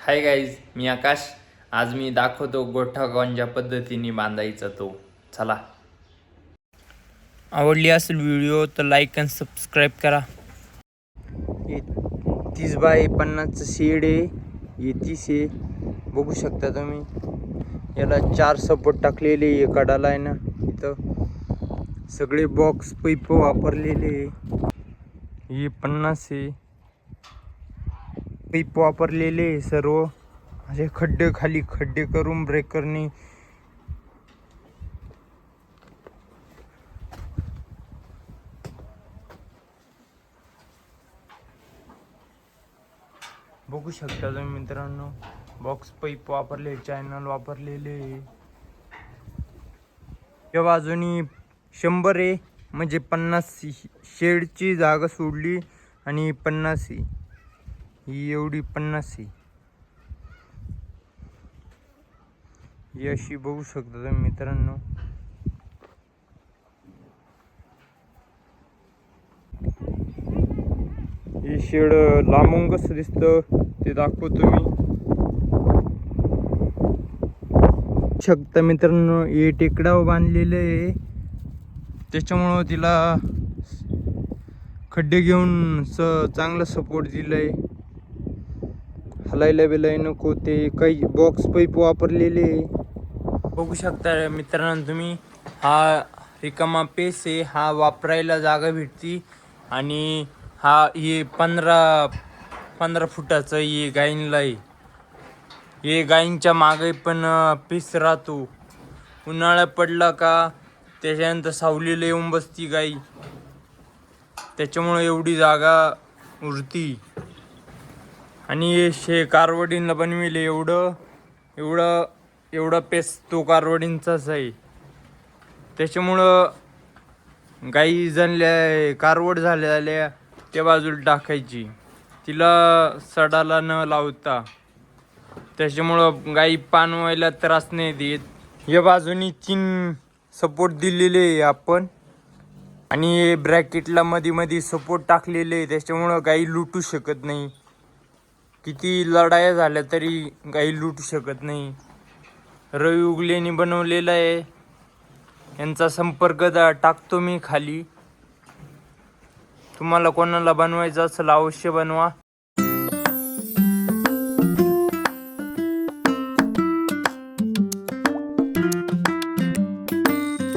Hi guys, मी आकाश. आज मी दाखवतो गोठा गांजा पद्धतीने बांधायचा तो. चला. आवडली असेल व्हिडिओ तर लाईक आणि सबस्क्राईब करा. 30x50 शेड आहे. हे 30 आहे, बघू शकता तुम्ही. याला 4 सपोर्ट टाकलेले आहे. कडाला आहे ना, इथं सगळे बॉक्स पाईप वापरलेले. हे 50 आहे, पाईप वापरलेले सर्व. असे खड्डे खाली खड्डे करून ब्रेकरनी बघू शकता तुम्ही मित्रांनो. बॉक्स पाईप वापरले, चॅनल वापरलेले. या बाजूनी 100 आहे, म्हणजे 50 शेडची जागा सोडली आणि 50 ही एवढी 50 ही अशी बघू शकता तुम्ही मित्रांनो. हे शेड लांबून कसं दिसतं ते दाखवतो मी. शकता मित्रांनो, हे टेकडावर बांधलेलं आहे, त्याच्यामुळं तिला खड्डे घेऊन चांगला सपोर्ट दिलाय. हलायला बिलाय नको ते. काही बॉक्स पाईप वापरलेले बघू शकता मित्रांनो तुम्ही. हा रिकामा पेस आहे, हा वापरायला जागा भेटती. आणि हे 15 फुटाचं हे गाईंला आहे. हे गाईंच्या मागे पण पीस राहतो. उन्हाळा पडला का त्याच्यानंतर सावलीला येऊन बसती गाई, त्याच्यामुळे एवढी जागा उरती. आणि कारवडींना बनविले एवढं पेस तो कारवडींचाच आहे. त्याच्यामुळं गाई जनल्या कारवड झाल्या त्या बाजूला टाकायची, तिला सडाला न लावता. त्याच्यामुळं गाई पान व्हायला त्रास नाही देत. या बाजूनी 3 सपोर्ट दिलेले आपण, आणि ब्रॅकेटला मध्ये सपोर्ट टाकलेले. त्याच्यामुळं गाई लुटू शकत नाही. किती लढाया झाल्या तरी गाई लुटू शकत नाही. रवी उगलेनी बनवलेला आहे. यांचा संपर्क टाकतो मी खाली. तुम्हाला कोणाला बनवायचं असेल अवश्य बनवा.